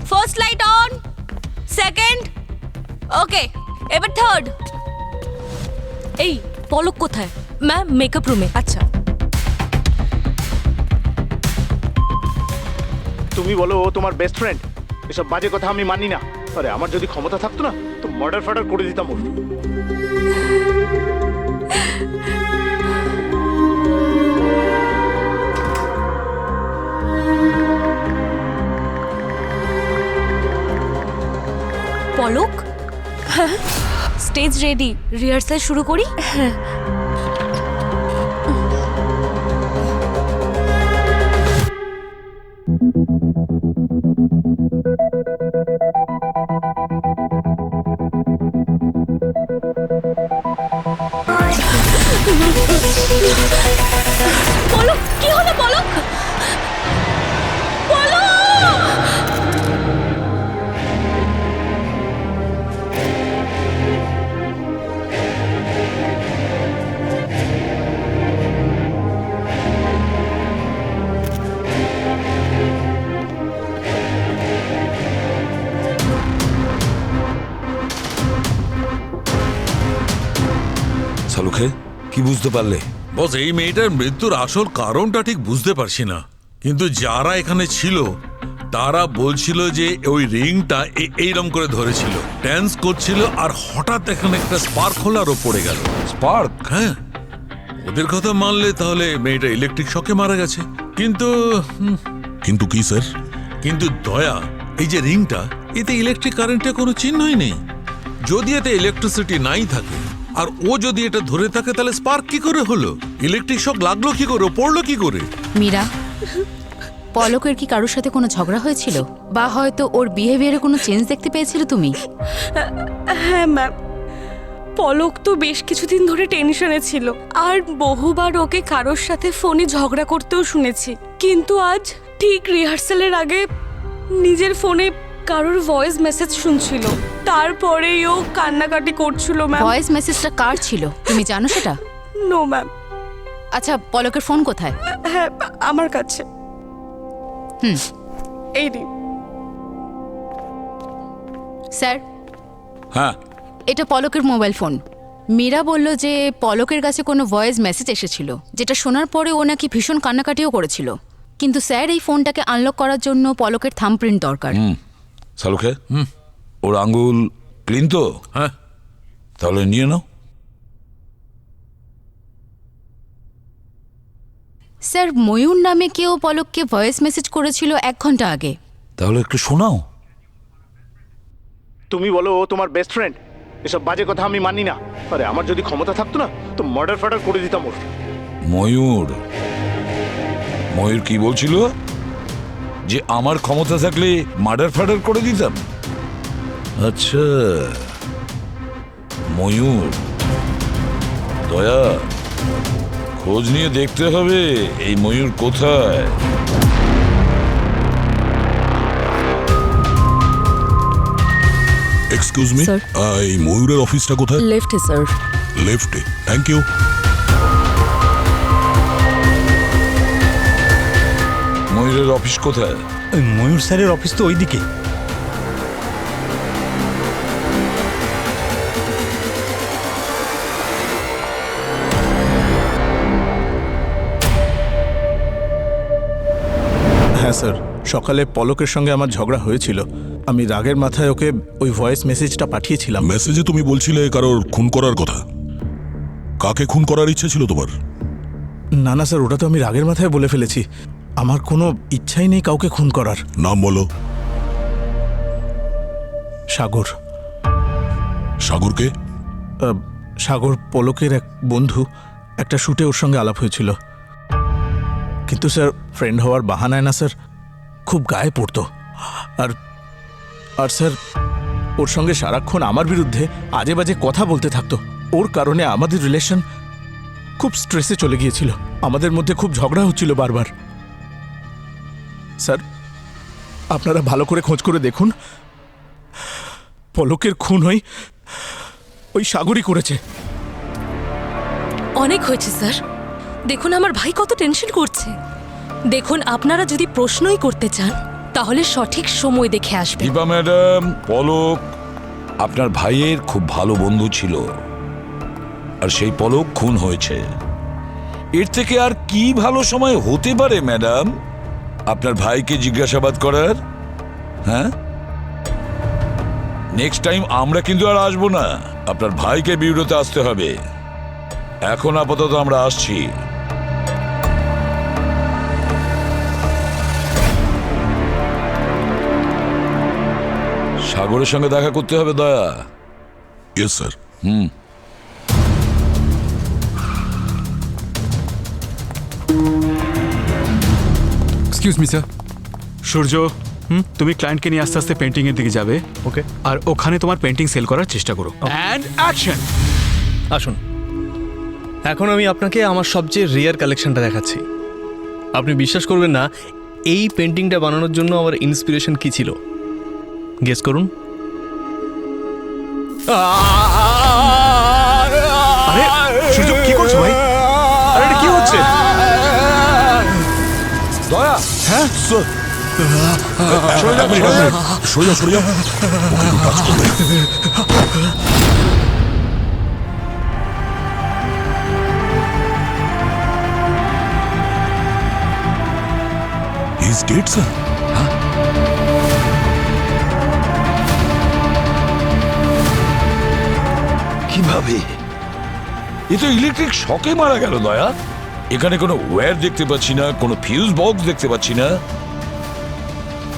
First light on, second, ওকে, এবার third. এই পলক কোথায়? ম্যাম মেকআপ রুমে। আচ্ছা, তুমি বলো ও তোমার বেস্ট ফ্রেন্ড? এসব বাজে কথা আমি মানি না। আরে আমার যদি ক্ষমতা থাকতো না তো মার্ডার ফার্ডার করে দিতাম ওর। পলক, স্টেজ রেডি, রিহার্সাল শুরু করি। হ্যাঁ, পলক কি হলো? পলক, পলক! শালুখে কি বুঝতে পারলে? বস, এই মেয়েটার মৃত্যুর আসল কারণটা ঠিক বুঝতে পারছি না, কিন্তু যারা এখানে ছিল তারা বলছিল যে ওই রিংটা এইরকম করে ধরেছিল, ড্যান্স করছিল, আর হঠাৎ এখানে একটা স্পার্ক হলো আর ও পড়ে গেল। স্পার্ক? হ্যাঁ, ওদের কথা মানলে তাহলে মেয়েটা ইলেকট্রিক শকে মারা গেছে। কিন্তু কিন্তু কি স্যার? কিন্তু দয়া, এই যে রিংটা, এতে ইলেকট্রিক কারেন্টের কোনো চিহ্নই নেই। যদি এতে ইলেকট্রিসিটি নাই থাকে আর ও যদি এটা ধরে থাকে তাহলে স্পার্ক কি করে হলো? ইলেকট্রিক শক লাগলো কি করে, পড়লো কি করে? মীরা, পলকের কি কারোর সাথে কোনো ঝগড়া হয়েছিল, বা হয়তো ওর বিহেভিয়ারে কোনো চেঞ্জ দেখতে পেয়েছিল তুমি? হ্যাঁ ম্যাম, পলক তো বেশ কিছুদিন ধরে টেনশনে ছিল, আর বহুবার ওকে কারোর সাথে ফোনে ঝগড়া করতেও শুনেছি। কিন্তু আজ ঠিক রিহার্সালের আগে নিজের ফোনে কারোর ভয়েস মেসেজ শুনছিল, তারপরেই ও কান্নাকাটি করছিল। ম্যাম, ভয়েস মেসেজটা কার ছিল তুমি জানো সেটা? No ma'am. আচ্ছা, পলকের ফোন কোথায়? হ্যাঁ, আমার কাছে। হুম, এই রে। স্যার, হ্যাঁ, এটা পলকের মোবাইল ফোন। মীরা বলল যে পলকের কাছে কোনো ভয়েস মেসেজ এসেছিল, যেটা শোনার পরে ও নাকি ভীষণ কান্নাকাটিও করেছিল। কিন্তু স্যার, এই ফোনটাকে আনলক করার জন্য পলকের থাম্বপ্রিন্ট দরকার। শালুখে ওর আঙ্গুল ক্লিন তো? হ্যাঁ, তাহলে নিয়ে নাও। স্যার, ময়ূর নামে কেউ পলককে ভয়েস মেসেজ করেছিল 1 ঘন্টা আগে। তাহলে একটু শোনাও। তুমি বলো ও তোমার বেস্ট ফ্রেন্ড? এসব বাজে কথা আমি মানি না। আরে আমার যদি ক্ষমতা থাকতো না তো মার্ডার ফার্ডার করে দিতাম ওর। ময়ূর? ময়ূর কি বলছিল? যে আমার ক্ষমতা থাকলে মার্ডার ফার্ডার করে দিতাম? আচ্ছা, ময়ূর। দয়া, খোঁজ নিয়ে দেখতে হবে এই ময়ূর কোথায়। Excuse me, Sir. এই ময়ূরের অফিসটা কোথায়? লেফটে স্যার। লেফটে, থ্যাংক ইউ। ময়ূরের অফিস কোথায়? ময়ূর স্যারের অফিস তো ওইদিকে। হ্যাঁ স্যার, সকালে পলকের সঙ্গে আমার ঝগড়া হয়েছিল। আমি রাগের মাথায় ওকে ওই ভয়েস মেসেজটা পাঠিয়েছিলাম। মেসেজে তুমি বলছিলে কারোর খুন করার কথা। কাকে খুন করার ইচ্ছে ছিল তোমার? না না স্যার, ওটা তো আমি রাগের মাথায় বলে ফেলেছি। আমার কোনো ইচ্ছাই নেই কাউকে খুন করার। নাম বলো। সাগর। সাগরকে? সাগর পলকের এক বন্ধু। একটা শুটে ওর সঙ্গে আলাপ হয়েছিল, কিন্তু স্যার ফ্রেন্ড হওয়ার বাহানায় না স্যার খুব গায়ে পড়তো। আর আর স্যার ওর সঙ্গে সারাক্ষণ আমার বিরুদ্ধে আজে বাজে কথা বলতে থাকতো। ওর কারণে আমাদের রিলেশন খুব স্ট্রেসে চলে গিয়েছিল। আমাদের মধ্যে খুব ঝগড়া হচ্ছিল বারবার। স্যার, আপনারা ভালো করে খোঁজ করে দেখুন, পলকের খুন ওই ওই সাগরই করেছে। অনেক হয়েছে স্যার, দেখুন আমার ভাই কত টেনশন করছে। দেখুন আপনারা যদি প্রশ্নই করতে চান তাহলে সঠিক সময় দেখে আসবেন। দীপা ম্যাডাম, পলক আপনার ভাইয়ের খুব ভালো বন্ধু ছিল, আর সেই পলক খুন হয়েছে। এর থেকে আর কি ভালো সময় হতে পারে ম্যাডাম আপনার ভাইকে জিজ্ঞাসাবাদ করার? হ্যাঁ, নেক্সট টাইম আমরা কিন্তু আর আসবো না, আপনার ভাইকে বিউরোতে আসতে হবে। এখন আপাতত আমরা আসছি। সাগরের সঙ্গে দেখা করতে হবে Daya. Yes sir. Excuse me sir. Surya, তুমি ক্লায়েন্টকে নিয়ে আস্তে আস্তে পেন্টিং এর দিকে যাবে, ওকে? আর ওখানে তোমার পেন্টিং সেল করার চেষ্টা করো। And action. আসুন, এখন আমি আপনাকে আমার সবচেয়ে রেয়ার কালেকশনটা দেখাচ্ছি। আপনি বিশ্বাস করবেন না, এই পেন্টিংটা বানানোর জন্য আমার ইন্সপিরেশন কি ছিল, গেস করুন। আরে সূর্য, কি করছো ভাই? আরে এটা কি হচ্ছে? দয়া, হ্যাঁ স্যার। সরে যাও, সরে যাও। ওকে একটু টাচ করবে। He's dead, sir. কিভাবে? এ তো ইলেকট্রিক শকে মারা গেল দয়া। এখানে কোনো ওয়্যার দেখতে পাচ্ছি না, কোনো ফিউজ বক্স দেখতে পাচ্ছি না,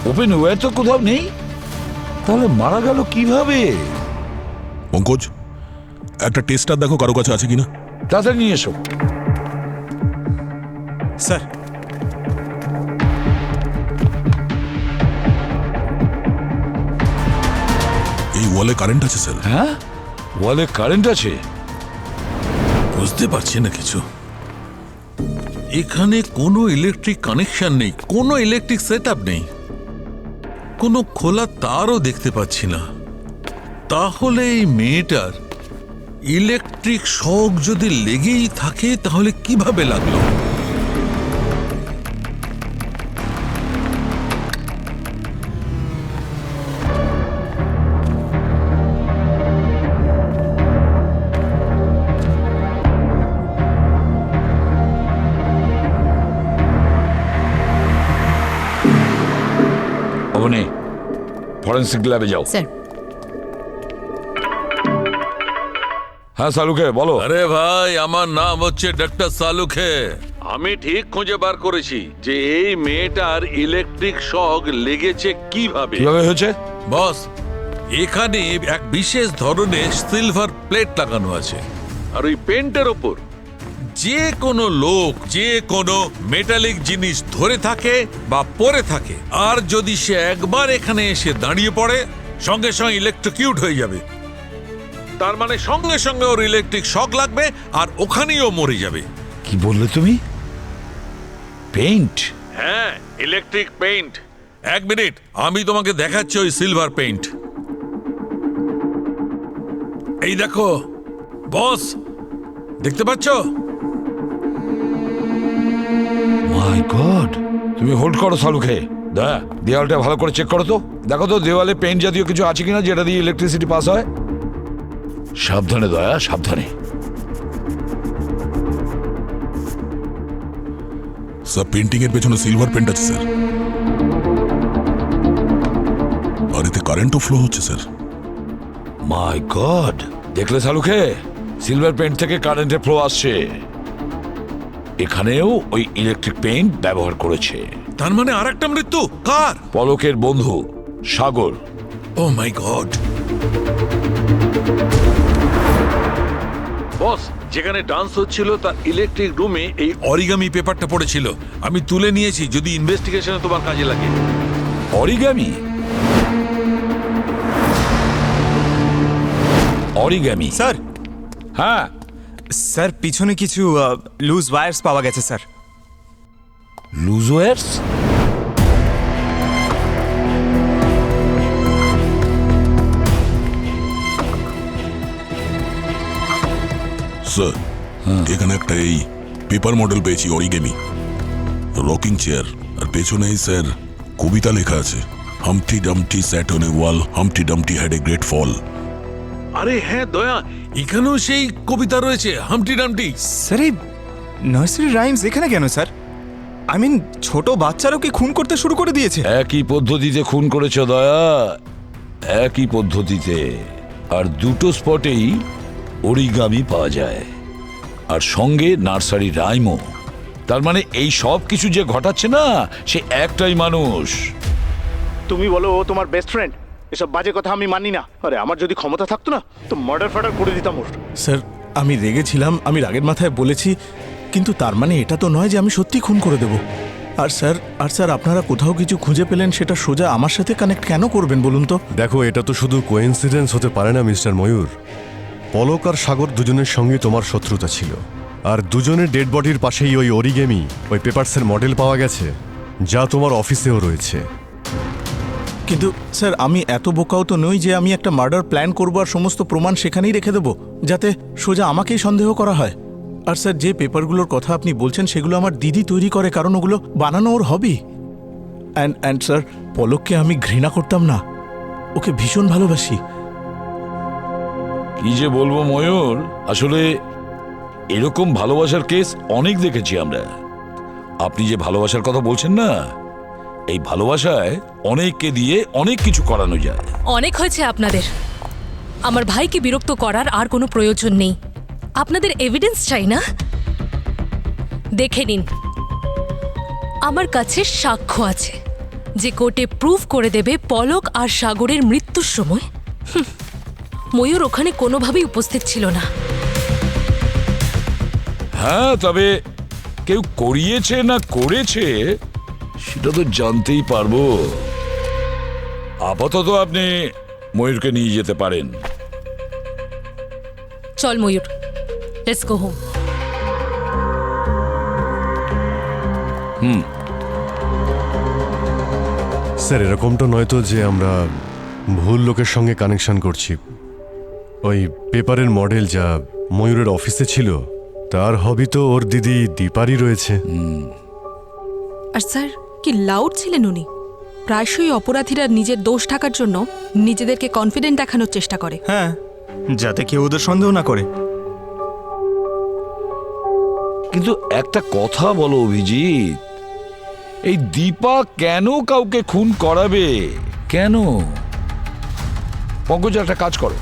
ওপেন ওয়্যার তো কোথাও নেই। তাহলে মারা গেল কিভাবে? পঙ্কজ, একটা টেস্টার দেখো কারো কাছে আছে কিনা। তাড়াতাড়ি নিয়ে এসো। স্যার, এই ওয়ালে কারেন্ট আছে স্যার। হ্যাঁ, ওয়ালে কারেন্ট আছে। বুঝতে পারছি না কিছু। এখানে কোনো ইলেকট্রিক কানেকশন নেই, কোনো ইলেকট্রিক সেটআপ নেই, কোনো খোলা তারও দেখতে পাচ্ছি না। তাহলে এই মেয়েটার ইলেকট্রিক শক যদি লেগেই থাকে তাহলে কিভাবে লাগলো? অবনী, ফরেন্সিক ল্যাবে যাও। স্যার, হ্যাঁ সালুকে বলো। আরে ভাই, আমার নাম হচ্ছে ডক্টর সালুখে। আমি ঠিক খুঁজে বার করেছি যে এই মেয়েটার ইলেকট্রিক শক লেগেছে কিভাবে। কিভাবে হয়েছে? বস, এখানে এক বিশেষ ধরনের সিলভার প্লেট লাগানো আছে, আর ওই পেন্টের ওপর যে কোনো লোক যে কোনো মেটালিক জিনিস ধরে থাকে বা পরে থাকে, আর যদি সে একবার এখানে এসে দাঁড়িয়ে পড়ে সঙ্গে সঙ্গে ইলেকট্রিকিউট হয়ে যাবে। তার মানে সঙ্গে সঙ্গে ওর ইলেকট্রিক শক লাগবে আর ওখানেই ও মরে যাবে। কি বললে তুমি? পেইন্ট? হ্যাঁ, ইলেকট্রিক পেইন্ট। এক মিনিট, আমি তোমাকে দেখাচ্ছি ওই সিলভার পেইন্ট। এই দেখো বস, দেখতে পাচ্ছ? মাই গড! তুমি হোল্ড করো সালুকে। দয়া, দেওয়ালটা ভালো করে চেক করো তো, দেখো তো দেওয়ালে পেইন্ট জাতীয় কিছু আছে কিনা যেটা দিয়ে ইলেকট্রিসিটি পাস হয়। সাবধানে দয়া, সাবধানে। স্যার, পেন্টিং এর পেছনে সিলভার পেন্ট আছে স্যার, আর এতে কারেন্টও ফ্লো হচ্ছে স্যার। মাই গড! দেখলে সালুকে, সিলভার পেইন্ট থেকে কারেন্টের ফ্লো আসছে। এখানেও ওই ইলেকট্রিক পেইন্ট ব্যবহার করেছে। তার মানে আরেকটা মৃত্যু কার? পলকের বন্ধু সাগর। ও মাই গড! বস, যেখানে ডান্স হচ্ছিল তার ইলেকট্রিক রুমে এই অরিগামি পেপারটা পড়েছিল। আমি তুলে নিয়েছি, যদি ইনভেস্টিগেশনে তোমার কাজে লাগে। অরিগামি? অরিগামি? স্যার, হ্যাঁ স্যার পিছনে কিছু লুজ ওয়্যারস পাওয়া গেছে স্যার। Loose wires? স্যার এখানে একটা এই পেপার মডেল পেয়েছি অরিগেমি, রকিং চেয়ার, আর পেছনেই স্যার কবিতা লেখা আছে, Humpty ডামটি sat on a wall, হামটি ডামটি had a great fall. আরে হ্যাঁ দয়া, এখানেও সেই কবিতা রয়েছে হামটি ডামটি। স্যার এই নার্সারি রাইমস এখানে কেন স্যার? আই মিন ছোট বাচ্চারাও কি খুন করতে শুরু করে দিয়েছে? একই পদ্ধতিতে খুন করেছ দয়া, একই পদ্ধতিতে। আর দুটো স্পটেই অরিগামি পাওয়া যায়, আর সঙ্গে নার্সারি রাইমও। তার মানে এই সব কিছু যে ঘটাচ্ছে না, সে একটাই মানুষ। তুমি বলো ও তোমার বেস্ট ফ্রেন্ড, এসব বাজে কথা আমি মানি না। আরে আমার যদি ক্ষমতা থাকতো না তো মার্ডার ফার্ডার করে দিতাম ওর। স্যার আমি রেগেছিলাম, আমি রাগের মাথায় বলেছি, কিন্তু তার মানে এটা তো নয় যে আমি সত্যি খুন করে দেব। আর স্যার আপনারা কোথাও কিছু খুঁজে পেলেন সেটা সোজা আমার সাথে কানেক্ট কেন করবেন বলুন তো? দেখো, এটা তো শুধু কোইন্সিডেন্স হতে পারে না মিস্টার ময়ূর। পলক আর সাগর দুজনের সঙ্গে তোমার শত্রুতা ছিল, আর দুজনের ডেড বডির পাশেই ওই অরিগেমি, ওই পেপারসের মডেল পাওয়া গেছে, যা তোমার অফিসেও রয়েছে। কিন্তু স্যার আমি এত বোকাও তো নই যে আমি একটা মার্ডার প্ল্যান করবো আর সমস্ত প্রমাণ সেখানেই রেখে দেবো যাতে সোজা আমাকেই সন্দেহ করা হয়। আর স্যার যে পেপারগুলোর কথা আপনি বলছেন সেগুলো আমার দিদি তৈরি করে, কারণ ওগুলো বানানো ওর হবি। অ্যান্ড স্যার পলককে আমি ঘৃণা করতাম না, ওকে ভীষণ ভালোবাসি। কি যে বলবো ময়ূর, আসলে এরকম ভালোবাসার কেস অনেক দেখেছি আমরা। আপনি যে ভালোবাসার কথা বলছেন না, এই ভালোবাসায় অনেককে দিয়ে অনেক কিছু করানো যায়। অনেক হয়েছে আপনাদের। আমার ভাইকে বিরক্ত করার আর কোনো প্রয়োজন নেই। আপনাদের এভিডেন্স চাই না? দেখে নিন, আমার কাছে সাক্ষ্য আছে যে কোর্টে প্রুফ করে দেবে পলক আর সাগরের মৃত্যুর সময় ময়ূর ওখানে কোনোভাবেই উপস্থিত ছিল না। হ্যাঁ, তবে কেউ করিয়েছে না করেছে সেটা তো জানতেই পারবো। আপাতত আপনি ময়ূরকে নিয়ে যেতে পারেন। চল ময়ূর, লেটস গো হোম। স্যার এরকমটা নয় তো যে আমরা ভুল লোকের সঙ্গে কানেকশন করছি। ওই পেপারের মডেল যা ময়ূরের অফিসে ছিল, তার হবি তো ওর দিদি দীপারই রয়েছে। আর স্যার কি লাউড ছিলেন উনি। প্রায়শই অপরাধীরা নিজের দোষ ঢাকার জন্য নিজেদেরকে কনফিডেন্ট দেখানোর চেষ্টা করে। হ্যাঁ, যাতে কেউ ওদের সন্দেহ না করে। কিন্তু একটা কথা বলো অভিজিৎ, এই দীপা কেন কাউকে খুন করাবে? কেন? পঙ্কজ একটা কাজ করো,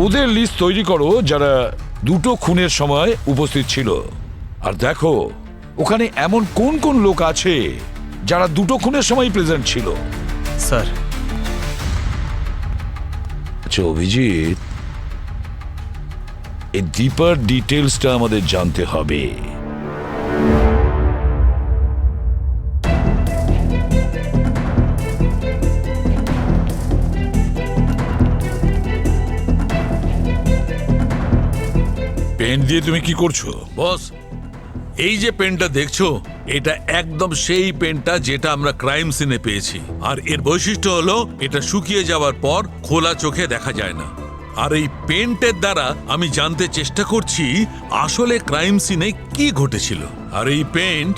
ওদের লিস্ট তৈরি করো যারা দুটো খুনের সময় উপস্থিত ছিল, আর দেখো ওখানে এমন কোন কোন লোক আছে যারা দুটো খুনের সময় প্রেজেন্ট ছিল। স্যার আচ্ছা অভিজিৎ, এই দীপার ডিটেলসটা আমাদের জানতে হবে। পেন দিয়ে তুমি কি করছো? বস, এই যে পেনটা দেখছো, এটা একদম সেই পেনটা যেটা আমরা ক্রাইম সিনে পেয়েছি। আর এর বৈশিষ্ট্য হলো এটা শুকিয়ে যাওয়ার পর খোলা চোখে দেখা যায় না। আর এই পেন্টের দ্বারা আমি জানতে চেষ্টা করছি আসলে ক্রাইম সিনে কি ঘটেছিল। আর এই পেন্ট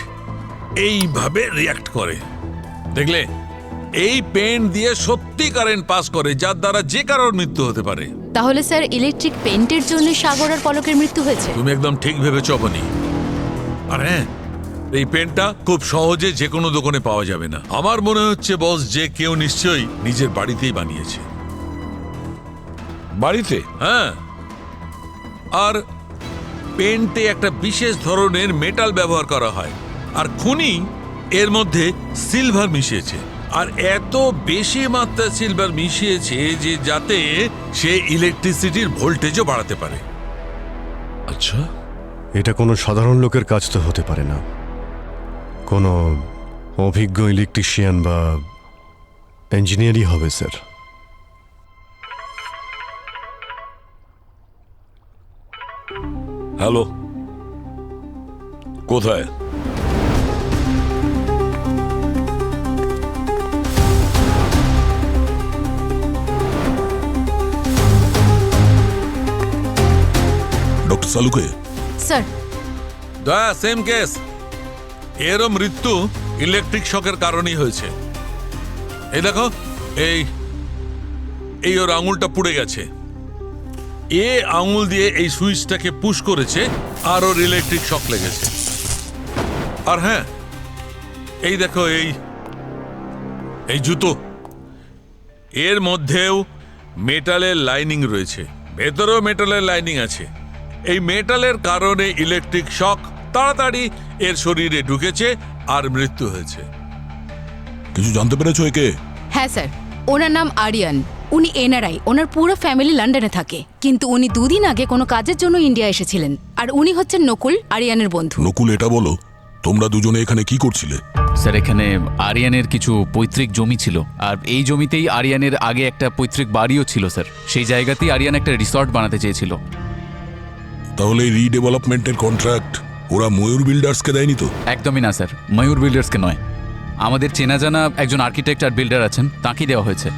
এইভাবে রিয়াক্ট করে, দেখলে? এই পেন্ট দিয়ে সত্যি কারেন্ট পাস করে, যার দ্বারা যে কারোর মৃত্যু হতে পারে। তাহলে স্যার ইলেকট্রিক পেন্টের জন্য সাগর আর পলকের মৃত্যু হয়েছে? তুমি একদম ঠিক ভেবেছো অবনী। আর হ্যাঁ, এই পেনটা খুব সহজে যে কোনো দোকানে পাওয়া যাবে না। আমার মনে হচ্ছে বস, যে কেউ নিশ্চয়ই নিজের বাড়িতেই বানিয়েছে। বাড়িতে? হ্যাঁ, আর পেন্টে একটা বিশেষ ধরনের মেটাল ব্যবহার করা হয়, আর খুনি এর মধ্যে সিলভার মিশিয়েছে। আর এত বেশি মাত্রা সিলভার মিশিয়েছে যে যাতে সে ইলেকট্রিসিটির ভোল্টেজও বাড়াতে পারে। আচ্ছা, এটা কোনো সাধারণ লোকের কাজ তো হতে পারে না। কোনো অভিজ্ঞ ইলেকট্রিশিয়ান বা ইঞ্জিনিয়ারই হবে স্যার। হ্যালো, কোথায়? সালুকে স্যার দয়া সেম কেস, এরও মৃত্যু ইলেকট্রিক শকের কারণেই হয়েছে। এই দেখো, এই ওর আঙুলটা পুড়ে গেছে। এ আঙুল দিয়ে এই সুইচটাকে পুশ করেছে আর ওর ইলেকট্রিক শক লেগেছে। আর হ্যাঁ, এই দেখো, এই জুতো, এর মধ্যেও মেটালের লাইনিং রয়েছে, ভেতরেও মেটালের লাইনিং আছে। এই মেটালের কারণে ইলেকট্রিক শক তাড়াতাড়ি এর শরীরে ঢুকেছে আর মৃত্যু হয়েছে। কিছু জানতে পেরেছো একে? হ্যাঁ স্যার, ওনার নাম আরিয়ান। উনি এনআরআই, ওনার পুরো ফ্যামিলি লন্ডনে থাকে, কিন্তু উনি 2 দিন আগে কোনো কাজের জন্য ইন্ডিয়া এসেছিলেন। আর উনি হচ্ছেন নকুল, আরিয়ানের বন্ধু। নকুল, এটা বলো তোমরা দুজনে এখানে কি করছিলে? স্যার, এখানে আরিয়ানের কিছু পৈতৃক জমি ছিল, আর এই জমিতেই আরিয়ানের আগে একটা পৈতৃক বাড়িও ছিল স্যার। সেই জায়গাতেই আরিয়ান একটা রিসর্ট বানাতে চেয়েছিল। তাহলে এই রিডেভেলপমেন্টের কন্ট্রাক্ট ওরা ময়ূর বিল্ডার্সকে দেয়নি তো? একদমই না স্যার, ময়ূর বিল্ডার্সকে নয়। আমাদের চেনা জানা একজন আর্কিটেক্ট আর বিল্ডার আছেন, তাঁকেই দেওয়া হয়েছে।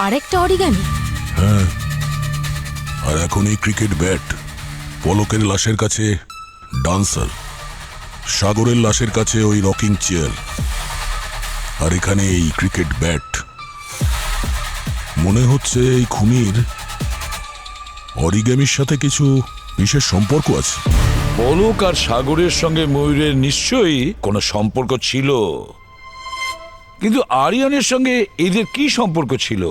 আরেকটা অরিগামি? হ্যাঁ, আর এখন এই ক্রিকেট ব্যাট, পলকের লাশের কাছে ডান্সার, সাগরের লাশের কাছে ওই রকিং চেয়ার, আর এখানে এই ক্রিকেট ব্যাট। মনে হচ্ছে এই খুনির অরিগেমির সাথে কিছু বিশেষ সম্পর্ক আছে। পলক আর সাগরের সঙ্গে ময়ূরের নিশ্চয়ই কোনো সম্পর্ক ছিল, কিন্তু আরিয়ানের সঙ্গে এদের কি সম্পর্ক ছিল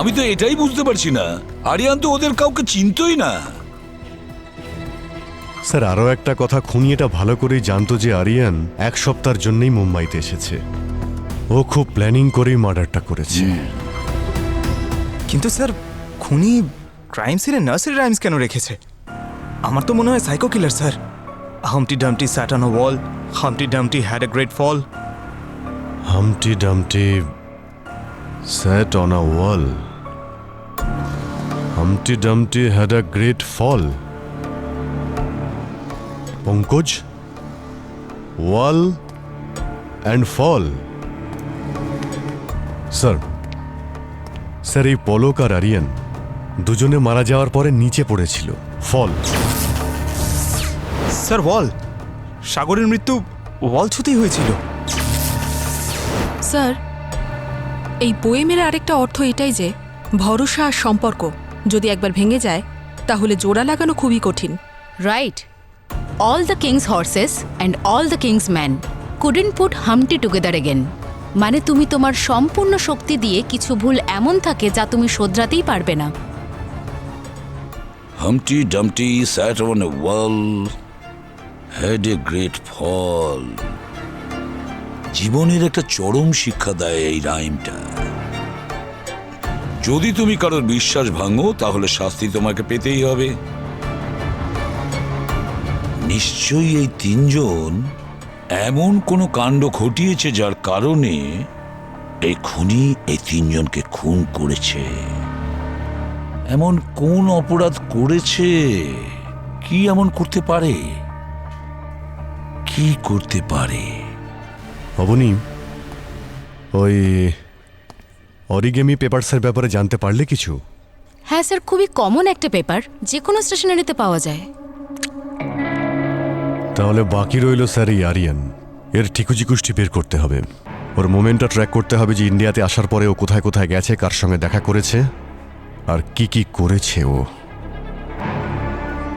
আমি তো এটাই বুঝতে পারছি না। আরিয়ান তো ওদের কাউকে চিনতই না। স্যার, আরও একটা কথা, খুনি এটা ভালো করেই জানতো যে আরিয়ান 1 সপ্তাহের জন্যই মুম্বাইতে এসেছে। ও খুব প্ল্যানিং করেই মার্ডারটা করেছে। কিন্তু স্যার, খুনি ক্রাইম সিনে নার্সারি রাইমস কেন রেখেছে? আমার তো মনে হয় psycho killer sir. Humpty ডামটি sat on a wall, হামটি ডামটি had a great fall. হামটি ডামটি sat on a wall. Humpty Dumpty had a great fall. Pankaj, wall and fall. Sir, এই পলক আর আরিয়ান দুজনে মারা যাওয়ার পরে নিচে পড়েছিল, ফল। স্যার, ওয়াল, সাগরের মৃত্যু ওয়াল ছুতেই হয়েছিল। স্যার, এই পোয়েমের আরেকটা অর্থ এটাই যে ভরসা আর সম্পর্ক যদি একবার ভেঙে যায় তাহলে জোড়া লাগানো খুবই কঠিন। Right. All the king's horses and all the king's man couldn't put humpty together again. মানে তুমি তোমার সম্পূর্ণ শক্তি দিয়ে কিছু ভুল এমন থাকে যা তুমি শোধরাতেই পারবে না। হামটি ডামটি sat on a wall, had a great fall. জীবনের একটা চরম শিক্ষা দেয় এই রাইমটা। যদি তুমি কারোর বিশ্বাস ভাঙো তাহলে শাস্তি তোমাকে পেতেই হবে। নিশ্চয়ই এই 3 জন এমন কোনো কাণ্ড ঘটিয়েছে যার কারণে এই খুনি এই 3 জনকে খুন করেছে। এমন কোন অপরাধ করেছে? কি এমন করতে পারে? কি করতে পারে? অবনী, ওই অরিগেমি পেপারসের ব্যাপারে জানতে পারলে কিছু? হ্যাঁ স্যার, খুবই কমন একটা পেপার, যে কোনো স্টেশনারিতে পাওয়া যায়। তাহলে বাকি রইল স্যার এই আরিয়ান। এর ঠিকুজিকুষ্টি বের করতে হবে। ওর মোমেন্টটা ট্র্যাক করতে হবে যে ইন্ডিয়াতে আসার পরে ও কোথায় কোথায় গেছে, কার সঙ্গে দেখা করেছে আর কি কি করেছে ও।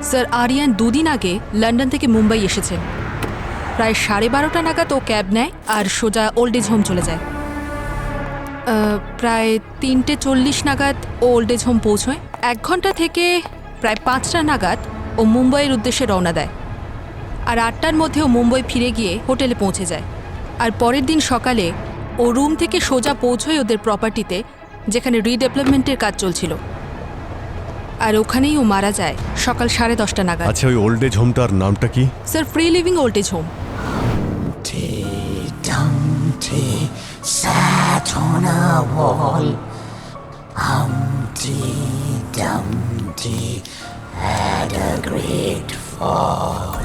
স্যার, আরিয়ান 2 দিন আগে লন্ডন থেকে মুম্বাই এসেছেন। প্রায় 12:30 নাগাদ ও ক্যাব নেয় আর সোজা ওল্ড এজ হোম চলে যায়। প্রায় 3:40 নাগাদ ও ওল্ড এজ হোম পৌঁছয়। 1 ঘন্টা থেকে প্রায় 5টা নাগাদ ও মুম্বাইয়ের উদ্দেশ্যে রওনা দেয়। আর 8টার মধ্যে ও মুম্বাই ফিরে গিয়ে হোটেলে পৌঁছে যায়। আর পরের দিন সকালে ও রুম থেকে সোজা পৌঁছয় ওদের প্রপার্টিতে, যেখানে রিডেভেলপমেন্টের কাজ চলছিল। আর ওখানেই ও মারা যায় সকাল 10:30 নাগাদ। আচ্ছা, ওই ওল্ড এজ হোমটার নামটা কি? Sir, free living old age home. Sat on a wall, Humpty Dumpty had a great fall.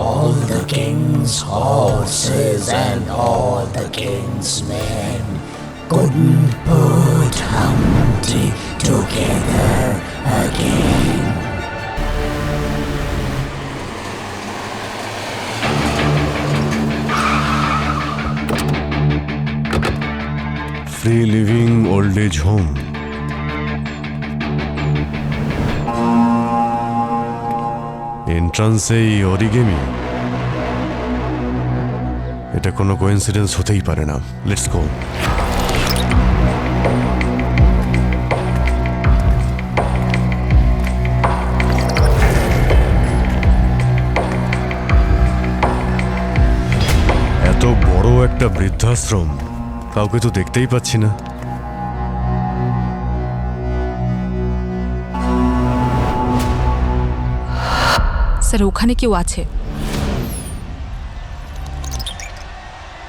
All the king's horses and all the king's men couldn't put Humpty together again. Free living old age home. এন্ট্রান্সেই origami, এটা কোনো coincidence হতেই পারে না। Let's go. এত বড় একটা বৃদ্ধাশ্রম, কাউকে তো দেখতেই পাচ্ছি না। স্যার ওখানে কেউ আছে।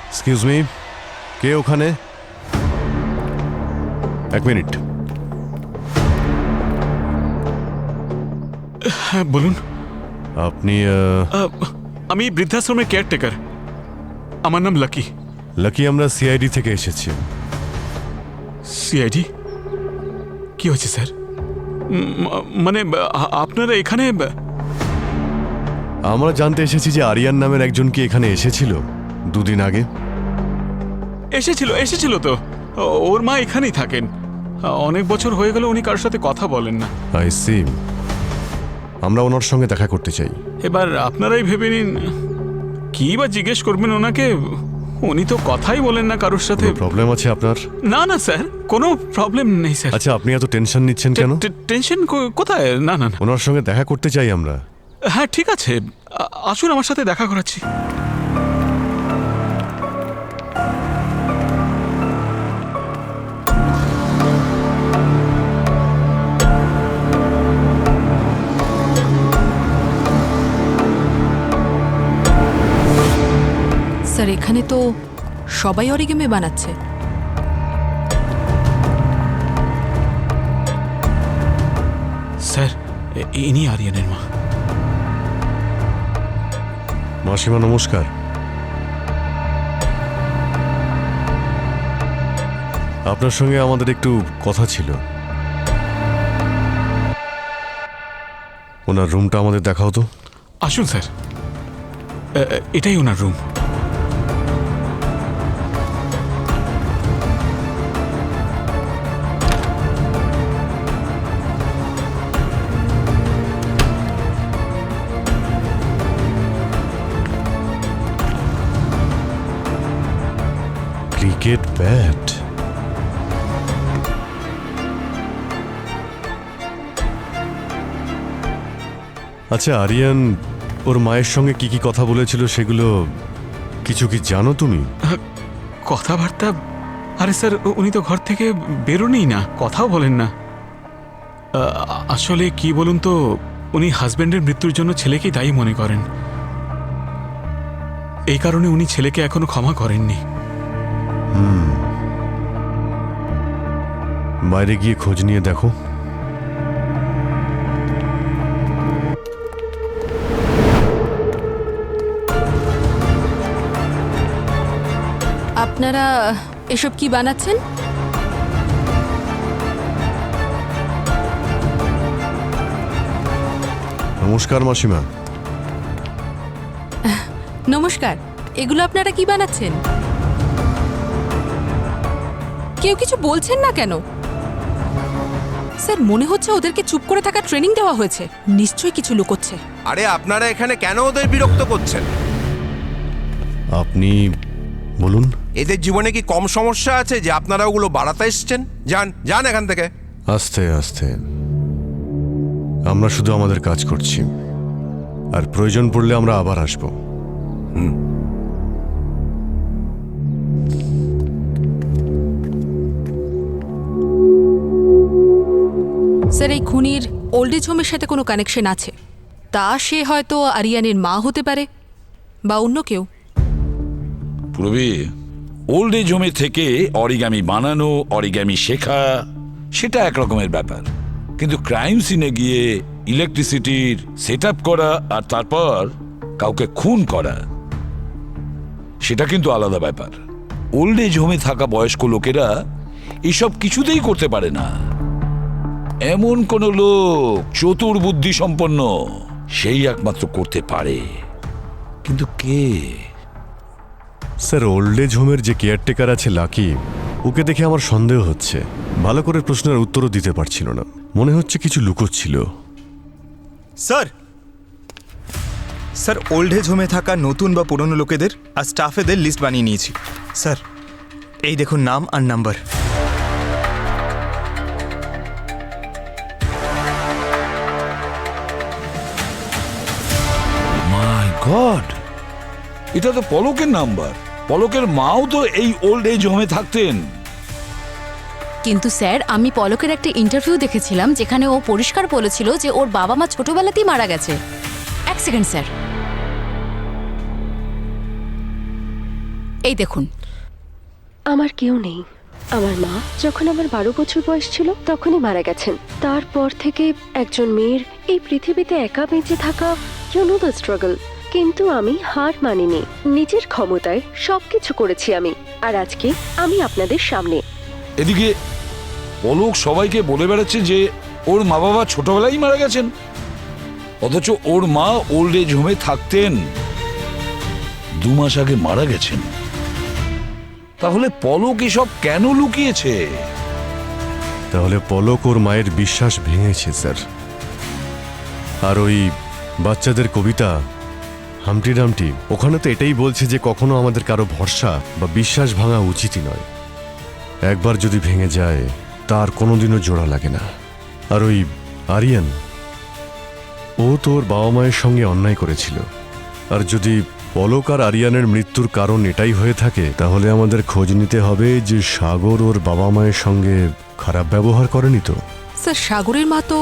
এক্সকিউজ মি, কে ওখানে? এক মিনিট। হ্যাঁ বলুন। আপনি আমি বৃদ্ধাশ্রমের কেয়ারটেকার, আমার নাম লাকি। লাকি, আমরা সিআইডি থেকে এসেছি। সিআইডি? কি হয়েছে স্যার? মানে আপনারা এখানে? আমরা জানতে এসেছি যে আরিয়ান নামের একজন কি এখানে এসেছিল দুদিন আগে? এসেছিল তো। ওর মা এখানেই থাকেন, অনেক বছর হয়ে গেল উনি কারোর সাথে কথা বলেন না। I see. আমরা ওনার সঙ্গে দেখা করতে চাই। এবার আপনারাই ভেবে নিন কি বা জিজ্ঞেস করবেন ওনাকে, উনি তো কথাই বলেন না কারোর সাথে। প্রবলেম আছে আপনার? না না স্যার, কোনো প্রবলেম নেই স্যার। আচ্ছা, আপনি এত টেনশন নিচ্ছেন কেন? টেনশন কোথায়? না না না, ওনার সঙ্গে দেখা করতে চাই আমরা। হ্যাঁ ঠিক আছে, আসুন আমার সাথে দেখা করাচ্ছি। স্যার এখানে তো সবাই অরিগেমি বানাচ্ছে। স্যার ইনি আরিয়ানের মা। মাসিমা নমস্কার। আপনার সঙ্গে আমাদের একটু কথা ছিল। ওনার রুমটা আমাদের দেখাও তো। আসুন স্যার, এটাই ওনার রুম। Cricket bat. আচ্ছা আরিয়ান ওর মায়ের সঙ্গে কি কি কথা বলেছিল সেগুলো কিছু কি জানো তুমি? কথাবার্তা? আরে স্যার উনি তো ঘর থেকে বেরোনই না, কথাও বলেন না। আসলে কি বলুন তো, উনি হাজব্যান্ডের মৃত্যুর জন্য ছেলেকেই দায়ী মনে করেন। এই কারণে উনি ছেলেকে এখনো ক্ষমা করেননি। বাইরে গিয়ে খোঁজ নিয়ে দেখো। আপনারা এসব কি বানাচ্ছেন? নমস্কার মাসিমা। নমস্কার, এগুলো আপনারা কি বানাচ্ছেন? কেউ কিছু বলছেন না কেন? স্যার মনে হচ্ছে ওদেরকে চুপ করে থাকা ট্রেনিং দেওয়া হয়েছে, নিশ্চয়ই কিছু লুকোচ্ছে। আরে আপনারা এখানে কেন ওদের বিরক্ত করছেন? আপনি বলুন। এদের জীবনে কি কম সমস্যা আছে যে আপনারা ওগুলো বাড়াতে এসছেন? যান যান এখান থেকে। আস্তে আস্তে, আমরা শুধু আমাদের কাজ করছি, আর প্রয়োজন পড়লে আমরা আবার আসবো। স্যার এই খুনির ওল্ড এজ হোমের সাথে কোনো কানেকশন আছে? তা সে হয়তো আরিয়ানের মা হতে পারে বা অন্য কেউ। পূর্বে ওল্ড এজ হোমে থেকে অরিগামি বানানো, অরিগামি শেখা সেটা এক রকমের ব্যাপার, কিন্তু ক্রাইম সিনে গিয়ে ইলেকট্রিসিটির সেট আপ করা আর তারপর কাউকে খুন করা, সেটা কিন্তু আলাদা ব্যাপার। ওল্ড এজ হোমে থাকা বয়স্ক লোকেরা এসব কিছুতেই করতে পারে না। এমন কোন লোক চতুর বুদ্ধি সম্পন্ন সেই একমাত্র করতে পারে, কিন্তু কে? স্যার, ওল্ড এজ হোমের যে কেয়ারটেকার আছে লাকি, ওকে দেখে আমার সন্দেহ হচ্ছে। ভালো করে প্রশ্নের উত্তরও দিতে পারছিল না, মনে হচ্ছে কিছু লুকোচ্ছিল। স্যার, স্যার ওল্ড এজ হোমে থাকা নতুন বা পুরনো লোকেদের আর স্টাফেদের লিস্ট বানিয়ে নিয়েছি। স্যার, এই দেখুন নাম আর নাম্বার। মাই গড, এটা তো পলকের নাম্বার। পলকের মাও তো এই ওল্ড এজ হোমে থাকতেন। কিন্তু স্যার, আমি পলকের একটা ইন্টারভিউ দেখেছিলাম যেখানে ও পরিষ্কার বলেছিল যে ওর বাবা মা ছোটবেলাতেই মারা গেছে। এক সেকেন্ড স্যার, এই দেখুন। আমার কেউ নেই। আমার মা যখন আমার 12 বছর বয়স ছিল তখনই মারা গেছেন। তারপর থেকে একজন মেয়ের এই পৃথিবীতে একা বেঁচে থাকা, ইউ নো দ্য স্ট্রাগল। কিন্তু আমি হার মানিনি, নিজের ক্ষমতায় সবকিছু করেছি আমি, আর আজকে আমি আপনাদের সামনে। এদিকে পলক সবাইকে বলে বেড়াচ্ছে যে ওর মা বাবা ছোটবেলায় মারা গেছেন, অথচ ওর মা ওল্ড এজ হোমে থাকতেন, 2 মাস আগে মারা গেছেন। তাহলে পলক এসব কেন লুকিয়েছে? তাহলে পলক ওর মায়ের বিশ্বাস ভেঙেছে স্যার। আর ওই বাচ্চাদের কবিতা হামটি ডামটি, ওখানে তো এটাই বলছে যে কখনো আমাদের কারো ভরসা বা বিশ্বাস ভাঙা উচিতই নয়। একবার যদি ভেঙে যায় তার কোনোদিনও জোড়া লাগে না। আর ওই আরিয়ান, ও তো ওর বাবা মায়ের সঙ্গে অন্যায় করেছিল। আর যদি পলক আর আরিয়ানের মৃত্যুর কারণ এটাই হয়ে থাকে, তাহলে আমাদের খোঁজ নিতে হবে যে সাগর ওর বাবা মায়ের সঙ্গে খারাপ ব্যবহার করেনি তো। স্যার, সাগরের মা তো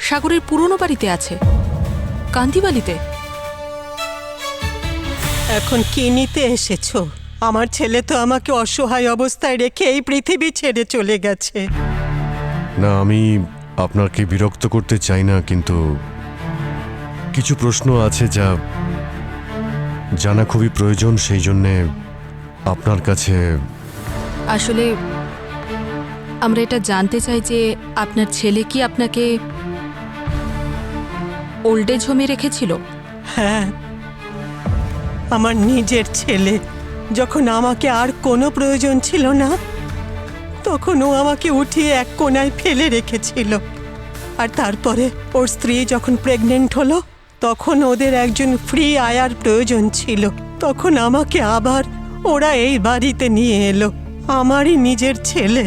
সাগরের পুরনো বাড়িতে আছে, কান্দিবালিতে। এখন কি নিতে এসেছো? আমার ছেলে তো আমাকে অসহায় অবস্থায় রেখে এই পৃথিবী ছেড়ে চলে গেছে। না, আমি আপনাকে বিরক্ত করতে চাই না, কিন্তু কিছু প্রশ্ন আছে যা জানা খুবই প্রয়োজন, সেই জন্যে আপনার কাছে। আসলে আমরা এটা জানতে চাই যে আপনার ছেলে কি আপনাকে ওল্ড এজ হোমে রেখেছিল? হ্যাঁ, আমার নিজের ছেলে। যখন আমাকে আর কোনো প্রয়োজন ছিল না, তখন ও আমাকে উঠিয়ে এক কোণায় ফেলে রেখেছিল। আর তারপরে ওর স্ত্রী যখন প্রেগনেন্ট হলো, তখন ওদের একজন ফ্রি আয়ার প্রয়োজন ছিল। তখন আমাকে আবার ওরা এই বাড়িতে নিয়ে এলো। আমারই নিজের ছেলে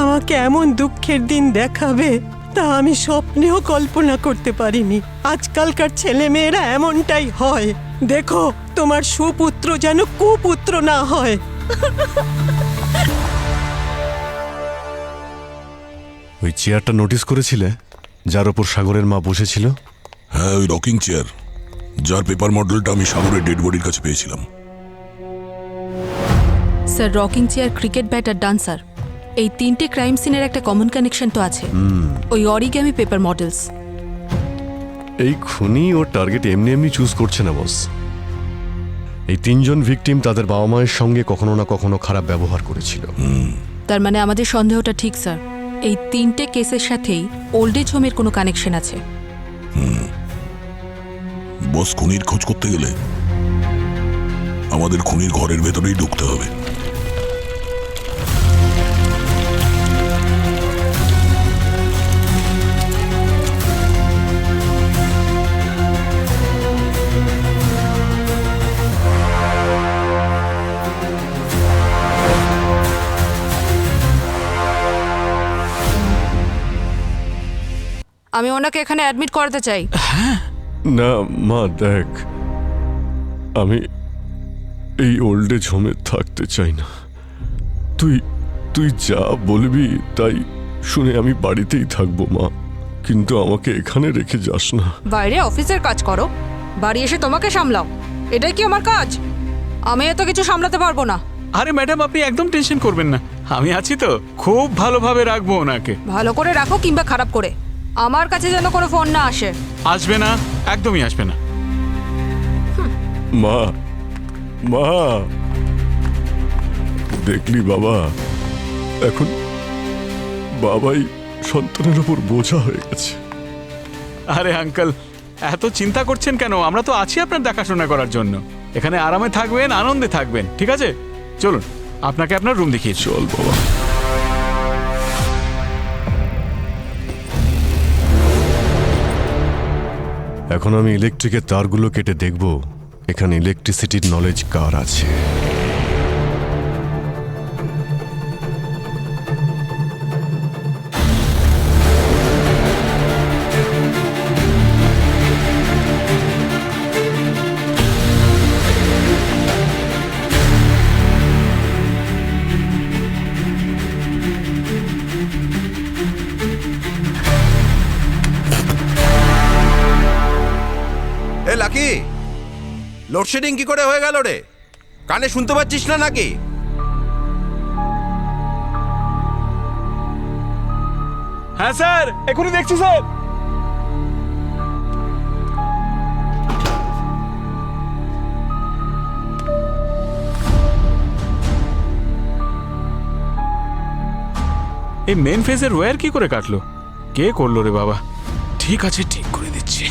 আমাকে এমন দুঃখের দিন দেখাবে তা আমি স্বপ্নেও কল্পনা করতে পারিনি। আজকালকার ছেলে মেয়েরা এমনটাই হয়। দেখো, তোমার সুপুত্র যেন কুপুত্র না হয়। ওই চেয়ারটা নোটিস করেছিলে, যার ওপর সাগরের মা বসেছিল? হ্যাঁ, ওই রকিং চেয়ার, যার পেপার মডেলটা আমি সাগরের ডেড বডির কাছে পেয়েছিলাম। Sir, rocking chair, cricket bat আর ডান্সার, এই 3টে ক্রাইম সিনের একটা কমন কানেকশন তো আছে, ওই অরিগ্যামি পেপার মডেলস। এই খুনি ও টার্গেট এমনি এমনি চুজ করছে না বস। এই 3জন ভিকটিম তাদের বাবা মায়ের সঙ্গে কখনো না কখনো খারাপ ব্যবহার করেছিল। তার মানে আমাদের সন্দেহটা ঠিক স্যার, এই 3টে কেসের সাথেই ওল্ড এজ হোমের কোনো কানেকশন আছে। বস, খুনির খোঁজ করতে গেলে আমাদের খুনির ঘরের ভেতরেই ঢুকতে হবে। আমি ওনাকে এখানে অ্যাডমিট করাতে চাই। না মা, দেখ, আমি এই ওল্ড এজ হোমে থাকতে চাই না। তুই যা বলবি তাই শুনে আমি বাড়িতেই থাকবো মা, কিন্তু আমাকে এখানে রেখে যাস না। বাইরে অফিসের কাজ করো, বাড়ি এসে তোমাকে সামলাও, এটাই কি আমার কাজ? আমি এত কিছু সামলাতে পারবো না। আরে ম্যাডাম, আপনি একদম টেনশন করবেন না, আমি আছি তো, খুব ভালোভাবে রাখবো ওনাকে। ভালো করে রাখো কিংবা খারাপ করে, আমার কাছে যেন কোনো ফোন না আসে। আসবে না, একদমই আসবে না। মা, মা, দেখলি বাবা, এখন বাবাই সন্তানের উপর বোঝা হয়ে গেছে। আরে আঙ্কেল, এত চিন্তা করছেন কেন? আমরা তো আছি আপনার দেখাশোনা করার জন্য। এখানে আরামে থাকবেন, আনন্দে থাকবেন, ঠিক আছে? চলুন, আপনাকে আপনার রুম দেখিয়ে চল বাবা। এখন আমি ইলেকট্রিকের তারগুলো কেটে দেখব এখানে ইলেকট্রিসিটির নলেজ কার আছে। এ লাকি, লোডশেডিং কি করে হয়ে গেল রে? কানে শুনতে পাচ্ছিস না নাকি? হ্যাঁ স্যার, এখনই দেখছি স্যার। এই মেন ফেজের ওয়্যার কি করে কাটলো? কে করলো রে বাবা? ঠিক আছে, ঠিক করে দিচ্ছি।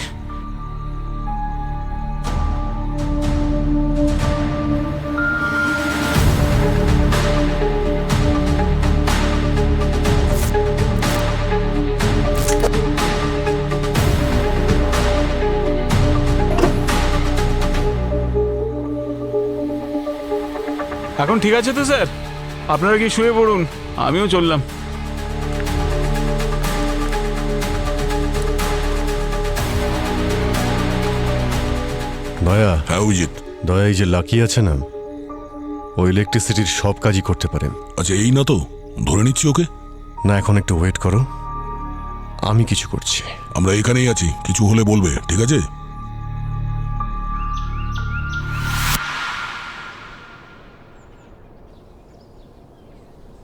এখন ঠিক আছে তো স্যার? আপনারা কি শুয়ে পড়ুন, আমিও চললাম। দয়া। হ্যাঁ অভিজিৎ। দয়া, এই যে লাকি আছে না, ও ইলেকট্রিসিটির সব কাজই করতে পারে। আচ্ছা, এই না তো ধরে নিচ্ছি ওকে? না, এখন একটু ওয়েট করো, আমি কিছু করছি। আমরা এখানেই আছি, কিছু হলে বলবে, ঠিক আছে?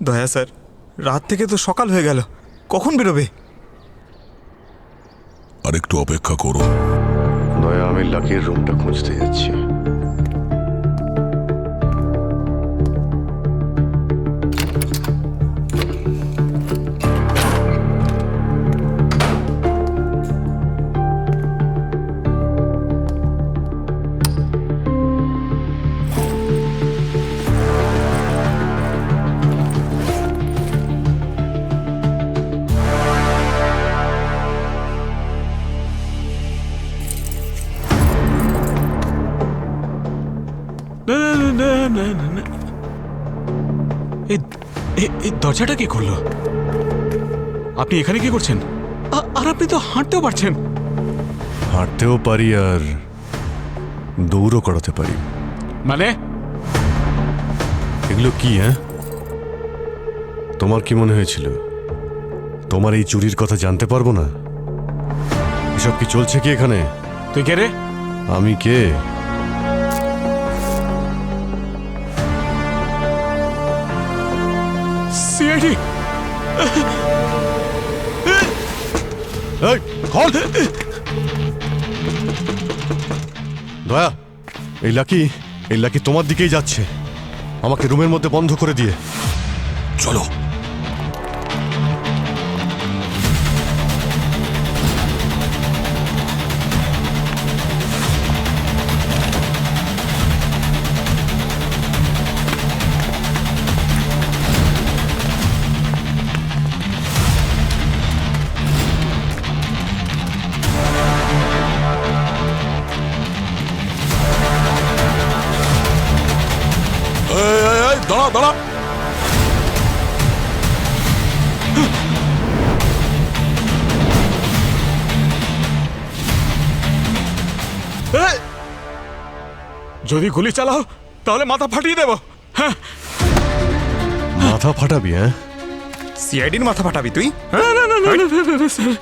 দয়া স্যার, রাত থেকে তো সকাল হয়ে গেল, কখন বেরোবে? আর একটু অপেক্ষা করো। দয়া, আমি লাকির রুমটা খুঁজতে যাচ্ছি। এই দরজাটা কি করলো? আপনি এখানে কি করছেন? আর আপনি তো হাঁটতেও পারছেন। হাঁটতেও পারি আর দৌড়ও করাতে পারি। মানে এগুলো কি? হ্যাঁ, তোমার কি মনে হয়েছিল তোমার এই চুরির কথা জানতে পারবো না? এসব কি চলছে কি এখানে? তুই কে রে? আমি কে? সিআইডি। দয়া, এই লাকি তোমার দিকেই যাচ্ছে, আমাকে রুমের মধ্যে বন্ধ করে দিয়ে। চলো। দাঁড়া দাঁড়া। যদি গুলি চালাও তাহলে মাথা ফাটিয়ে দেব। হ্যাঁ, মাথা ফাটাবি? হ্যাঁ, সিআইডির মাথা ফাটাবি তুই? না না না না না স্যার,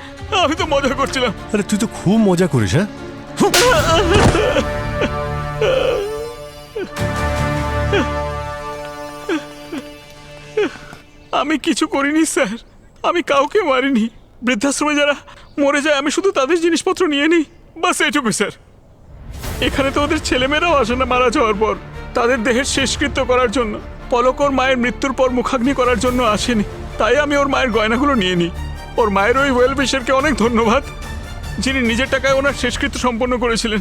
আমি তো মজা করছিলাম। আরে তুই তো খুব মজা করিস। হ্যাঁ, আমি কিছু করিনি স্যার, আমি কাউকে মারিনি। বৃদ্ধাশ্রমে যারা মরে যায় আমি শুধু তাদের জিনিসপত্র নিয়ে নিই, বাস এইটুকু স্যার। এখানে তো ওদের ছেলেমেয়েরাও আসে না মারা যাওয়ার পর তাদের দেহের শেষকৃত্য করার জন্য। পলক ওর মায়ের মৃত্যুর পর মুখাগ্নি করার জন্য আসেনি, তাই আমি ওর মায়ের গয়নাগুলো নিয়ে নিই। ওর মায়ের ওই ওয়েল উইশারকে অনেক ধন্যবাদ, যিনি নিজের টাকায় ওনার শেষকৃত্য সম্পন্ন করেছিলেন।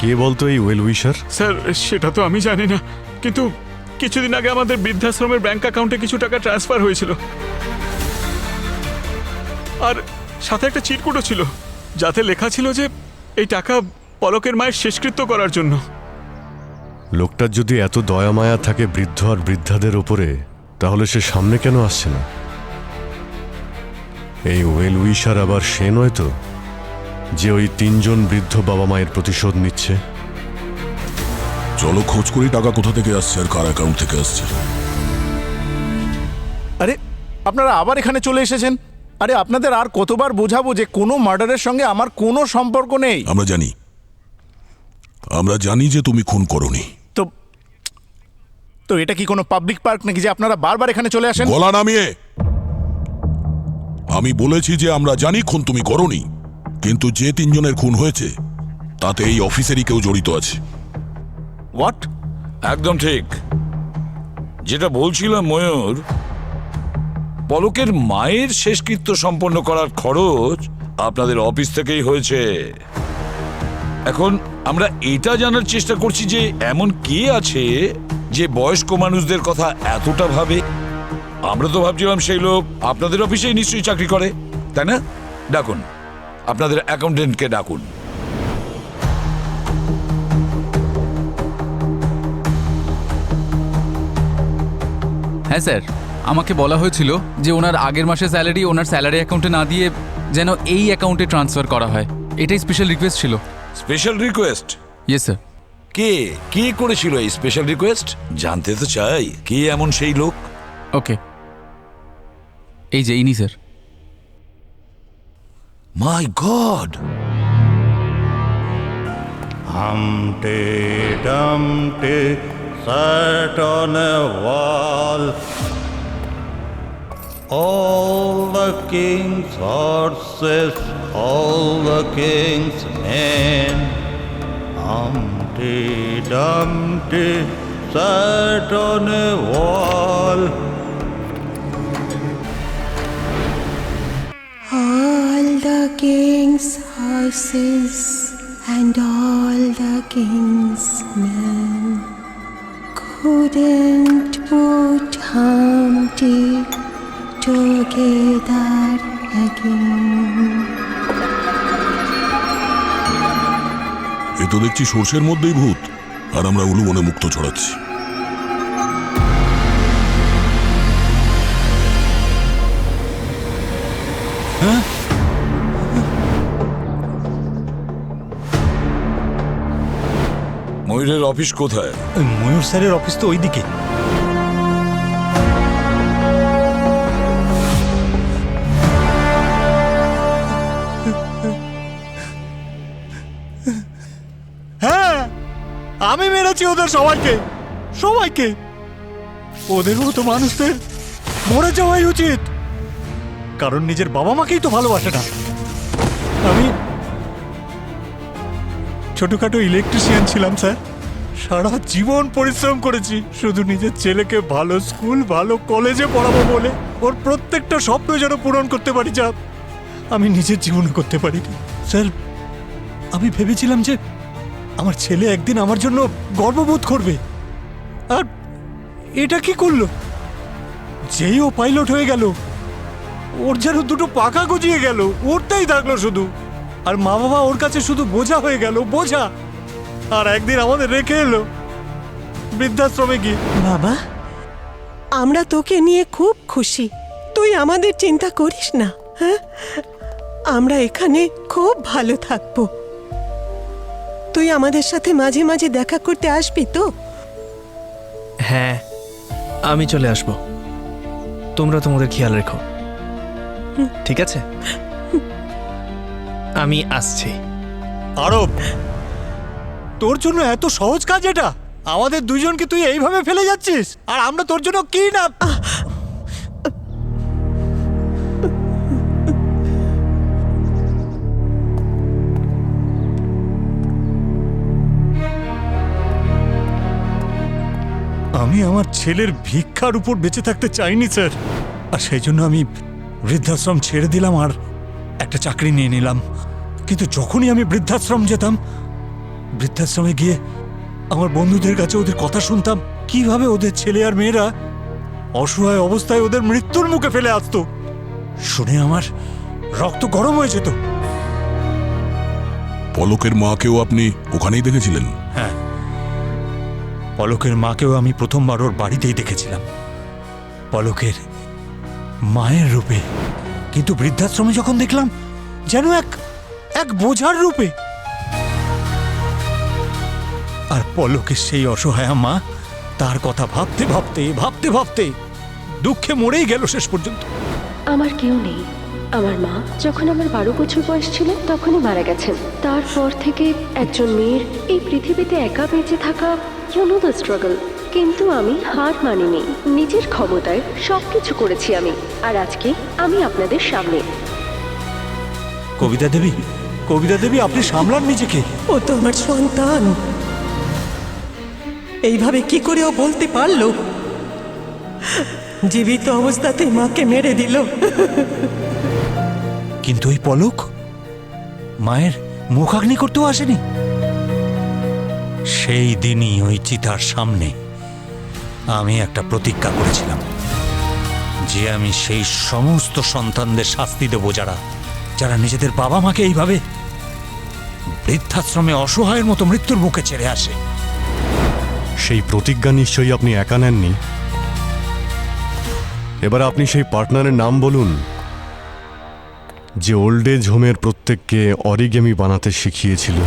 কে বলতো এই ওয়েল উইশার? স্যার সেটা তো আমি জানি না, কিন্তু কিছুদিন আগে আমাদের বৃদ্ধাশ্রমের ব্যাংক অ্যাকাউন্টে কিছু টাকা ট্রান্সফার হয়েছিল, আর সাথে একটা চিরকুটও ছিল যাতে লেখা ছিল যে এই টাকা পলকের মায়ের শেষকৃত্য করার জন্য। লোকটার যদি এত দয়া মায়া থাকে বৃদ্ধ আর বৃদ্ধাদের ওপরে, তাহলে সে সামনে কেন আসছে না? এই ওয়েল উইশার আবার সে নয় তো, যে ওই 3 জন বৃদ্ধ বাবা মায়ের প্রতিশোধ নিচ্ছে? চলো খোঁজ করি টাকা কোথা থেকে আসছে আর কার অ্যাকাউন্ট থেকে আসছে। আরে আপনারা আবার এখানে চলে এসেছেন? আরে আপনাদের আর কতবার বোঝাবো যে কোনো মার্ডারের সঙ্গে আমার কোনো সম্পর্ক নেই। আমরা জানি যে তুমি খুন করোনি। তো এটা কি কোনো পাবলিক পার্ক নাকি যে আপনারা বারবার এখানে চলে আসেন? গলা নামিয়ে। আমি বলেছি যে আমরা জানি খুন তুমি করোনি, কিন্তু যে 3 জনের খুন হয়েছে তাতে এই অফিসেরই কেউ জড়িত আছে। হোয়াট? একদম ঠিক। যেটা বলছিলাম ময়ূর, পলকের মায়ের শেষকৃত্য সম্পন্ন করার খরচ আপনাদের অফিস থেকেই হয়েছে। এখন আমরা এটা জানার চেষ্টা করছি যে এমন কে আছে যে বয়স্ক মানুষদের কথা এতটা ভাবে। আমরা তো ভাবছিলাম সেই লোক আপনাদের অফিসেই নিশ্চয়ই চাকরি করে, তাই না? ডাকুন, আপনাদের অ্যাকাউন্টেন্টকে ডাকুন। হ্যাঁ স্যার, আমাকে বলা হয়েছিল যে ওনার আগের মাসের স্যালারি ওনার স্যালারি অ্যাকাউন্টে না দিয়ে যেন এই অ্যাকাউন্টে ট্রান্সফার করা হয়। এটাই স্পেশাল রিকোয়েস্ট ছিল। Special request? Yes sir. কে করেছিল এই স্পেশাল রিকোয়েস্ট? জানতে তো চাই কে এমন সেই লোক। ওকে, এই যে ইনি sir. My god! Humpty Dumpty sat on a wall. All the king's horses, all the king's men. Humpty Dumpty sat on a wall. All the king's horses and all the king's men couldn't put Humpty together again. এ তো দেখছি সর্ষের মধ্যেই ভূত, আর আমরা উলুবনে মুক্ত ছড়াচ্ছি। হ্যাঁ, ময়ূরের office কোথায়? ময়ূর স্যারের অফিস তো ওইদিকে। হ্যাঁ, আমি মেরেছি ওদের সবাইকে। ওদের মতো মানুষদের মরে যাওয়াই উচিত, কারণ নিজের বাবা মাকেই তো ভালোবাসে না। আমি ছোটখাটো ইলেকট্রিশিয়ান ছিলাম স্যার, সারা জীবন পরিশ্রম করেছি শুধু নিজের ছেলেকে ভালো স্কুল ভালো কলেজে পড়াবো বলে। ওর প্রত্যেকটা স্বপ্ন যেন পূরণ করতে পারি, যা আমি নিজের জীবনে করতে পারিনি। স্যার, আমি ভেবেছিলাম যে আমার ছেলে একদিন আমার জন্য গর্ববোধ করবে, আর এটা কি করলো? যেই ও পাইলট হয়ে গেল, ওর যেন দুটো পাখা গজিয়ে গেল, ওরটাই থাকলো শুধু। আর মা বাবা ওর কাছে শুধু বোঝা হয়ে গেল, বোঝা। আর একদিন আমাদের রেখে এলো বৃদ্ধাশ্রমে গিয়ে। বাবা, আমরা তোকে নিয়ে খুব খুশি। তুই আমাদের চিন্তা করিস না। হ্যাঁ, আমরা এখানে খুব ভালো থাকবো। তুই আমাদের সাথে মাঝে মাঝে দেখা করতে আসবি তো? হ্যাঁ, আমি চলে আসব। তোমরা তোমাদের খেয়াল রেখো, ঠিক আছে? আমি আসছি। আরব, তোর জন্য এত সহজ কাজ এটা? আমাদের দুজনকে তুই এইভাবে ফেলে যাচ্ছিস, আর আমরা তোর জন্য কি না। আমি আমার ছেলের ভিক্ষার উপর বেঁচে থাকতে চাইনি স্যার, আর সেই জন্য আমি বৃদ্ধাশ্রম ছেড়ে দিলাম আর একটা চাকরি নিয়ে নিলাম। কিন্তু যখনই আমি বৃদ্ধাশ্রম যেতাম, বৃদ্ধাশ্রমে গিয়ে আমার বন্ধুদের কাছে ওদের কথা শুনতাম, কিভাবে ওদের ছেলে আর মেয়েরা অসহায় অবস্থায় ওদের মৃত্যুর মুখে ফেলে আসতো। শুনে আমার রক্ত গরম হয়ে যেত। পলকের মাকেও আপনি ওখানেই দেখেছিলেন? হ্যাঁ, পলকের মাকেও আমি প্রথমবার ওর বাড়িতেই দেখেছিলাম, পলকের মায়ের রূপে। কিন্তু বৃদ্ধাশ্রমে যখন দেখলাম, যেন এক বোঝার রূপে। আর পলকের সেই অসহায় মা, তার কথা ভাবতে ভাবতে ভাবতে ভাবতে দুঃখে মরেই গেল শেষ পর্যন্ত। আমার কেউ নেই। আমার মা যখন আমার 12 বছর বয়স ছিল তখনই মারা গেছেন। তারপর থেকে একজন মেয়ের এই পৃথিবীতে একা বেঁচে থাকা, ইউ নো দ্য স্ট্রাগল। কিন্তু আমি হার মানিনি, নিজের ক্ষমতায় সবকিছু করেছি আমি, আর আজকে আমি আপনাদের সামনে। কবিতা দেবী, কবিতা দেবী, আপনি সামলান নিজেকে। ও তো আমার সন্তান, এইভাবে কি করে ও বলতে পারলো? জীবিত অবস্থাতেই মাকে মেরে দিল। কিন্তু ওই পলক মায়ের মুখাগ্নি করতেও আসেনি। সেই দিনই ওই চিতার সামনে আমি একটা প্রতিজ্ঞা করেছিলাম যে আমি সেই সমস্ত সন্তানদের শাস্তি দেব যারা নিজেদের বাবা মাকে এইভাবে বৃদ্ধাশ্রমে অসহায়ের মতো মৃত্যুর মুখে ছেড়ে আসে। সেই প্রতিজ্ঞা নিশ্চয়ই আপনি একা নেননি। এবার আপনি সেই পার্টনারের নাম বলুন যে ওল্ড এজ হোমের প্রত্যেককে অরিগেমি বানাতে শিখিয়েছিল।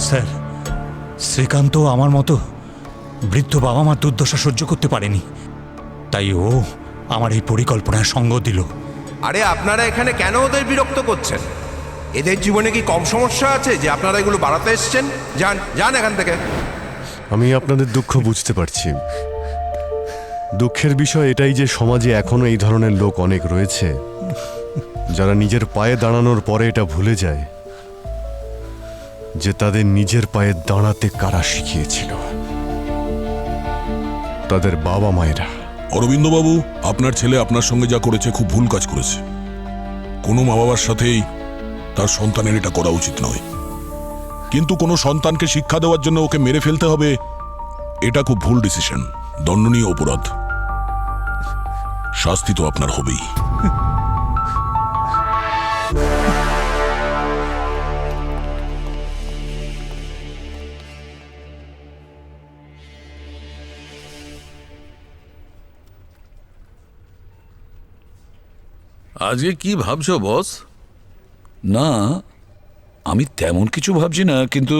স্যার, শ্রীকান্ত আমার মতো বৃদ্ধ বাবা মার দুর্দশা সহ্য করতে পারেনি, তাই ও আমার এই পরিকল্পনায় সঙ্গ দিল। আরে আপনারা এখানে কেন ওদের বিরক্ত করছেন? এদের জীবনে কি কম সমস্যা আছে যে আপনারা এগুলো বাড়াতে এসছেন? যান যান এখান থেকে। আমি আপনাদের দুঃখ বুঝতে পারছি। দুঃখের বিষয় এটাই যে সমাজে এখনো এই ধরনের লোক অনেক রয়েছে যারা নিজের পায়ে দাঁড়ানোর পরে এটা ভুলে যায় যে তাদের নিজের পায়ে দাঁড়াতে কারা শিখিয়েছিল, তাদের বাবা মায়েরা। অরবিন্দবাবু, আপনার ছেলে আপনার সঙ্গে যা করেছে খুব ভুল কাজ করেছে। কোনো মা বাবার সাথেই তার সন্তানের এটা করা উচিত নয়। কিন্তু কোনো সন্তানকে শিক্ষা দেওয়ার জন্য ওকে মেরে ফেলতে হবে, এটা খুব ভুল ডিসিশন, দণ্ডনীয় অপরাধ। শাস্তি তো আপনার হবেই। আজকে কি ভাবছো বস? না, আমি তেমন কিছু ভাবছি না, কিন্তু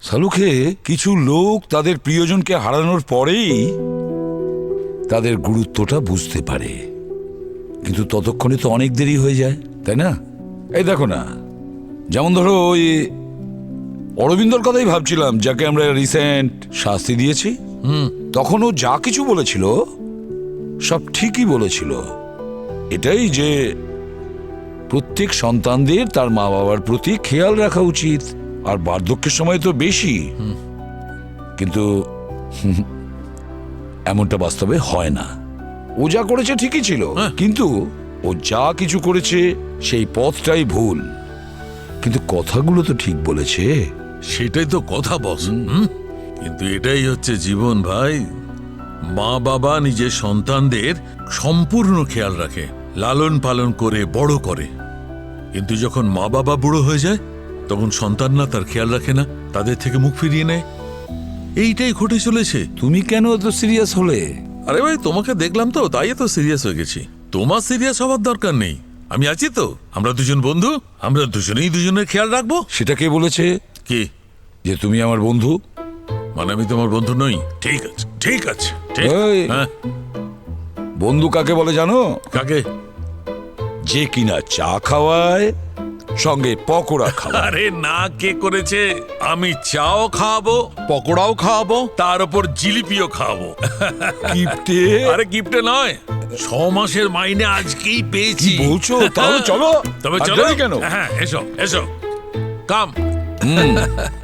সালুকে কিছু লোক তাদের প্রিয়জনকে হারানোর পরেই তাদের গুরুত্বটা বুঝতে পারে, কিন্তু ততক্ষণে তো অনেক দেরি হয়ে যায়, তাই না? এই দেখো না, যেমন ধরো ওই অরবিন্দর কথাই ভাবছিলাম, যাকে আমরা রিসেন্ট শাস্তি দিয়েছি। তখন ও যা কিছু বলেছিল সব ঠিকই বলেছিল। এটাই যে প্রত্যেক সন্তানদের তার মা বাবার প্রতি খেয়াল রাখা উচিত, আর বার্ধক্যের সময় তো বেশি। কিন্তু এমনটা বাস্তবে হয় না। ও যা করেছে ঠিকই ছিল, কিন্তু ও যা কিছু করেছে সেই পথটাই ভুল, কিন্তু কথাগুলো তো ঠিক বলেছে। সেটাই তো কথা বস। কিন্তু এটাই হচ্ছে জীবন ভাই। মা বাবা নিজের সন্তানদের সম্পূর্ণ খেয়াল রাখে, লালন পালন করে বড় করে, কিন্তু যখন মা বাবা বুড়ো হয়ে যায় তখন সন্তানরা তার খেয়াল রাখে না, তাদের থেকে মুখ ফিরিয়ে নেয়। এইটাই ঘটে চলেছে। তুমি কেন এত সিরিয়াস হলে? আরে ভাই, তোমাকে দেখলাম তো, তাই তো সিরিয়াস হয়ে গেছি। তোমার সিরিয়াস হওয়ার দরকার নেই, আমি আছি তো। আমরা দুজন বন্ধু, আমরা দুজনেই দুজনের খেয়াল রাখবো। সেটা কে বলেছে? কি? যে তুমি আমার বন্ধু? মানে আমি তোমার বন্ধু নই? ঠিক আছে, ঠিক আছে, ঠিক এই, হ্যাঁ বন্ধু কাকে বলে জানো? কাকে? যে কিনা চা খাওয়ায় সঙ্গে পকোড়া খাওয়ায়। আরে না, কে করেছে? আমি চাও খাওয়াবো, পকোড়াও খাওয়াবো, তার উপর জিলিপিও খাওয়াবো। গিফটে? আরে গিফটে নয়, 6 মাসের মাইনে আজকেই পেয়েছি। কি বলছো? তাহলে চলো। তবে আর চলো দেরি কেন? হ্যাঁ, এসো এসো, কাম।